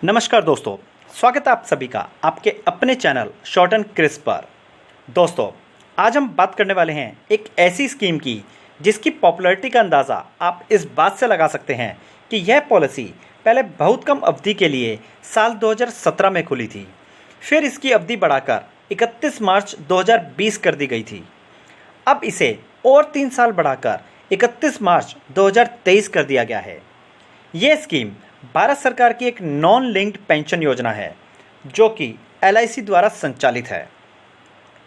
नमस्कार दोस्तों, स्वागत है आप सभी का आपके अपने चैनल शॉर्ट एंड क्रिस्प पर। दोस्तों, आज हम बात करने वाले हैं एक ऐसी स्कीम की जिसकी पॉपुलैरिटी का अंदाज़ा आप इस बात से लगा सकते हैं कि यह पॉलिसी पहले बहुत कम अवधि के लिए साल 2017 में खुली थी, फिर इसकी अवधि बढ़ाकर 31 मार्च 2020 कर दी गई थी। अब इसे और 3 साल बढ़ाकर 31 मार्च 2023 कर दिया गया है। ये स्कीम भारत सरकार की एक नॉन लिंक्ड पेंशन योजना है जो कि LIC द्वारा संचालित है।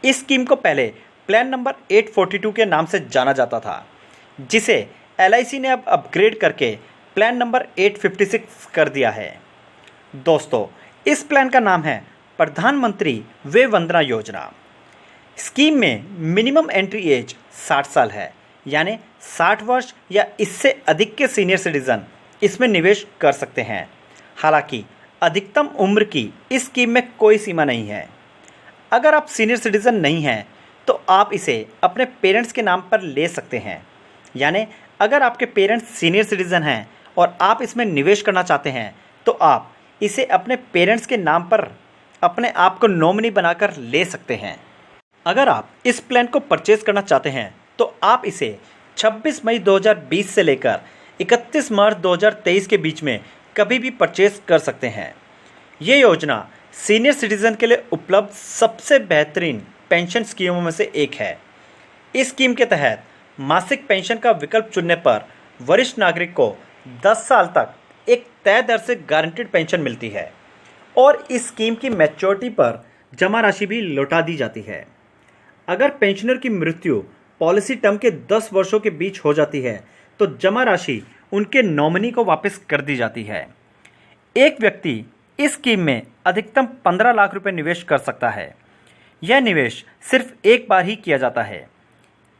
इस स्कीम को पहले प्लान नंबर 842 के नाम से जाना जाता था, जिसे LIC ने अब अपग्रेड करके प्लान नंबर 856 कर दिया है। दोस्तों, इस प्लान का नाम है प्रधानमंत्री वय वंदना योजना। स्कीम में मिनिमम एंट्री एज 60 साल है, यानी 60 वर्ष या इससे अधिक के सीनियर सिटीजन इसमें निवेश कर सकते हैं। हालांकि अधिकतम उम्र की इस स्कीम में कोई सीमा नहीं है। अगर आप सीनियर सिटीजन नहीं हैं तो आप इसे अपने पेरेंट्स के नाम पर ले सकते हैं। यानी अगर आपके पेरेंट्स सीनियर सिटीजन हैं और आप इसमें निवेश करना चाहते हैं तो आप इसे अपने पेरेंट्स के नाम पर अपने आप को नॉमिनी बनाकर ले सकते हैं। अगर आप इस प्लान को परचेज करना चाहते हैं तो आप इसे 26 मई 2020 से लेकर 31 मार्च 2023 के बीच में कभी भी परचेज कर सकते हैं। ये योजना सीनियर सिटीजन के लिए उपलब्ध सबसे बेहतरीन पेंशन स्कीमों में से एक है। इस स्कीम के तहत मासिक पेंशन का विकल्प चुनने पर वरिष्ठ नागरिक को 10 साल तक एक तय दर से गारंटीड पेंशन मिलती है और इस स्कीम की मैच्योरिटी पर जमा राशि भी लौटा दी जाती है। अगर पेंशनर की मृत्यु पॉलिसी टर्म के 10 वर्षों के बीच हो जाती है तो जमा राशि उनके नॉमिनी को वापस कर दी जाती है। एक व्यक्ति इस स्कीम में अधिकतम 15 लाख रुपए निवेश कर सकता है। यह निवेश सिर्फ एक बार ही किया जाता है।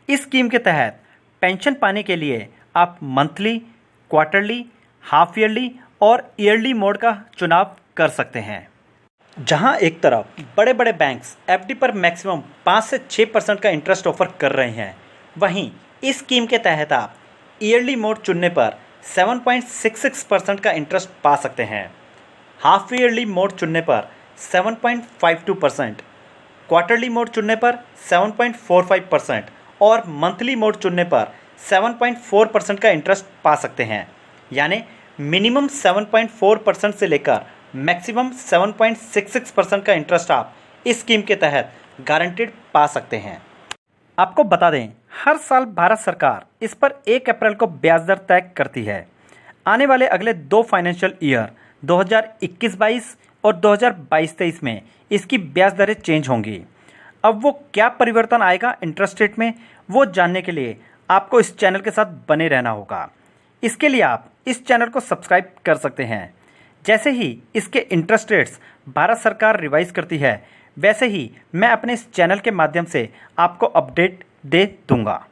इस स्कीम के तहत पेंशन पाने के लिए आप मंथली, क्वार्टरली, हाफ ईयरली और ईयरली मोड का चुनाव कर सकते हैं। जहां एक तरफ बड़े बड़े बैंक्स FD पर मैक्सिमम 5 से 6% का इंटरेस्ट ऑफर कर रहे हैं, वहीं इस स्कीम के तहत आप ईयरली मोड चुनने पर 7.66% का इंटरेस्ट पा सकते हैं। हाफ ईयरली मोड चुनने पर 7.52%, क्वार्टरली मोड चुनने पर 7.45% और मंथली मोड चुनने पर 7.4% का इंटरेस्ट पा सकते हैं। यानी मिनिमम 7.4% से लेकर मैक्सिमम 7.66% का इंटरेस्ट आप इस स्कीम के तहत गारंटीड पा सकते हैं। आपको बता दें, हर साल भारत सरकार इस पर 1 अप्रैल को ब्याज दर तय करती है। आने वाले अगले 2 फाइनेंशियल ईयर 2021-22 और 2022-23 में इसकी ब्याज दरें चेंज होंगी। अब वो क्या परिवर्तन आएगा इंटरेस्ट रेट में, वो जानने के लिए आपको इस चैनल के साथ बने रहना होगा। इसके लिए आप इस चैनल को सब्सक्राइब कर सकते हैं। जैसे ही इसके इंटरेस्ट रेट्स भारत सरकार रिवाइज करती है, वैसे ही मैं अपने इस चैनल के माध्यम से आपको अपडेट दे दूंगा।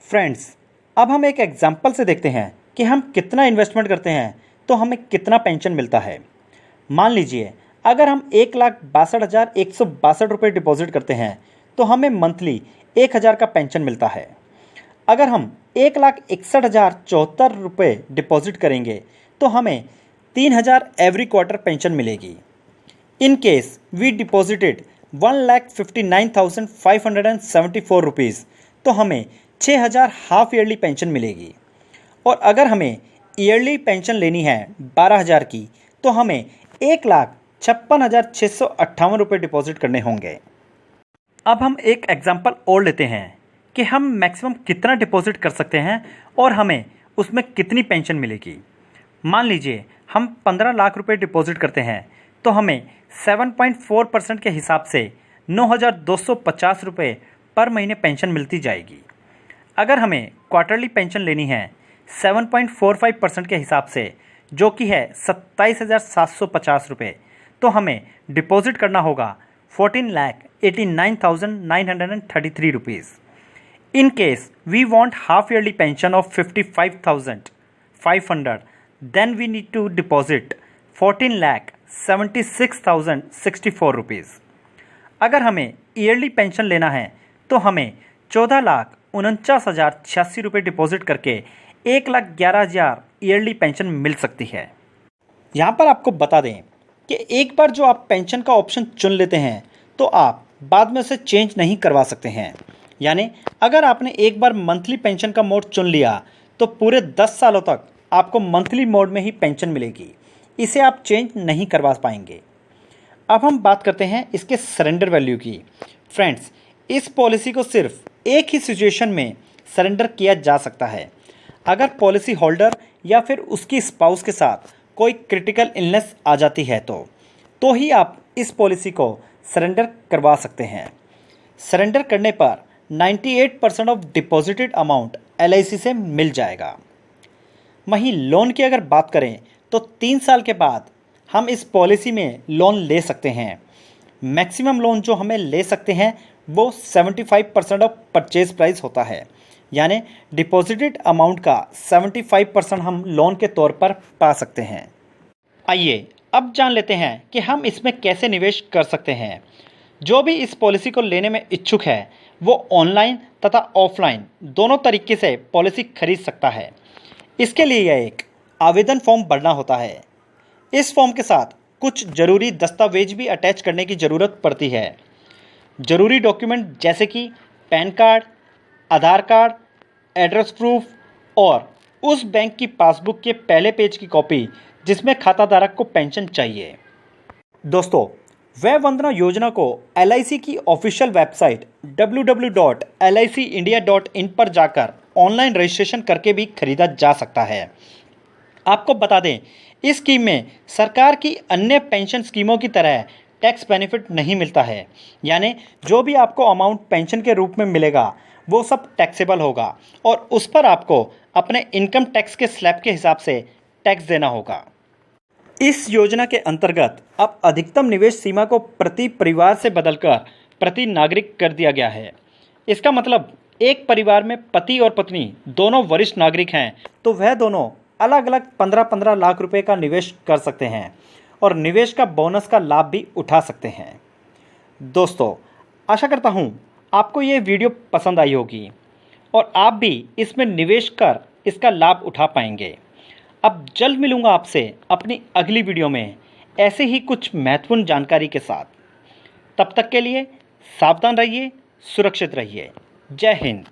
फ्रेंड्स, अब हम एक एग्जाम्पल से देखते हैं कि हम कितना इन्वेस्टमेंट करते हैं तो हमें कितना पेंशन मिलता है। मान लीजिए, अगर हम 1,62,162 रुपये डिपॉजिट करते हैं तो हमें मंथली 1,000 का पेंशन मिलता है। अगर हम 1,61,074 रुपये डिपॉजिट करेंगे तो हमें 3,000 एवरी क्वार्टर पेंशन मिलेगी। In case we deposited 1,59,574 rupees तो हमें 6,000 हाफ ईयरली पेंशन मिलेगी। और अगर हमें ईयरली पेंशन लेनी है 12,000 की तो हमें 1,56,658 रुपये डिपॉजिट करने होंगे। अब हम एक एग्जांपल और लेते हैं कि हम मैक्सिमम कितना डिपॉजिट कर सकते हैं और हमें उसमें कितनी पेंशन मिलेगी। मान लीजिए हम 15 लाख रुपये डिपॉजिट करते हैं तो हमें 7.4% के हिसाब से 9,250 रुपये पर महीने पेंशन मिलती जाएगी। अगर हमें क्वार्टरली पेंशन लेनी है 7.45% के हिसाब से, जो कि है 27,750 रुपये, तो हमें डिपॉजिट करना होगा 14,89,933 rupees. In case we want half yearly pension of 55,500, then we need to deposit 14,76,064 rupees. अगर हमें ईयरली पेंशन लेना है तो हमें 14,49,086 रुपये डिपॉजिट करके 1,11,000 ईयरली पेंशन मिल सकती है। यहाँ पर आपको बता दें कि एक बार जो आप पेंशन का ऑप्शन चुन लेते हैं तो आप बाद में उसे चेंज नहीं करवा सकते हैं। यानी अगर आपने एक बार मंथली पेंशन का मोड चुन लिया तो पूरे 10 सालों तक आपको मंथली मोड में ही पेंशन मिलेगी, इसे आप चेंज नहीं करवा पाएंगे। अब हम बात करते हैं इसके सरेंडर वैल्यू की। फ्रेंड्स, इस पॉलिसी को सिर्फ एक ही सिचुएशन में सरेंडर किया जा सकता है। अगर पॉलिसी होल्डर या फिर उसकी स्पाउस के साथ कोई क्रिटिकल इलनेस आ जाती है तो ही आप इस पॉलिसी को सरेंडर करवा सकते हैं। सरेंडर करने पर 98% ऑफ डिपॉजिटेड अमाउंट LIC से मिल जाएगा। वहीं लोन की अगर बात करें तो 3 साल के बाद हम इस पॉलिसी में लोन ले सकते हैं। मैक्सिमम लोन जो हमें ले सकते हैं वो 75% ऑफ परचेज प्राइस होता है, यानी डिपॉजिटेड अमाउंट का 75% हम लोन के तौर पर पा सकते हैं। आइए अब जान लेते हैं कि हम इसमें कैसे निवेश कर सकते हैं। जो भी इस पॉलिसी को लेने में इच्छुक है वो ऑनलाइन तथा ऑफलाइन दोनों तरीके से पॉलिसी खरीद सकता है। इसके लिए यह एक आवेदन फॉर्म भरना होता है। इस फॉर्म के साथ कुछ ज़रूरी दस्तावेज भी अटैच करने की ज़रूरत पड़ती है। ज़रूरी डॉक्यूमेंट जैसे कि पैन कार्ड, आधार कार्ड, एड्रेस प्रूफ और उस बैंक की पासबुक के पहले पेज की कॉपी जिसमें खाताधारक को पेंशन चाहिए। दोस्तों, वय वंदना योजना को LIC की ऑफिशियल वेबसाइट www.licindia.in पर जाकर ऑनलाइन रजिस्ट्रेशन करके भी खरीदा जा सकता है। आपको बता दें, इस स्कीम में सरकार की अन्य पेंशन स्कीमों की तरह टैक्स बेनिफिट नहीं मिलता है। यानी जो भी आपको अमाउंट पेंशन के रूप में मिलेगा वो सब टैक्सेबल होगा और उस पर आपको अपने इनकम टैक्स के स्लैब के हिसाब से टैक्स देना होगा। इस योजना के अंतर्गत अब अधिकतम निवेश सीमा को प्रति परिवार से बदलकर प्रति नागरिक कर दिया गया है। इसका मतलब एक परिवार में पति और पत्नी दोनों वरिष्ठ नागरिक हैं तो वह दोनों अलग अलग 15-15 लाख रुपए का निवेश कर सकते हैं और निवेश का बोनस का लाभ भी उठा सकते हैं। दोस्तों, आशा करता हूँ आपको ये वीडियो पसंद आई होगी और आप भी इसमें निवेश कर इसका लाभ उठा पाएंगे। अब जल्द मिलूँगा आपसे अपनी अगली वीडियो में ऐसे ही कुछ महत्वपूर्ण जानकारी के साथ। तब तक के लिए सावधान रहिए, सुरक्षित रहिए। जय हिंद।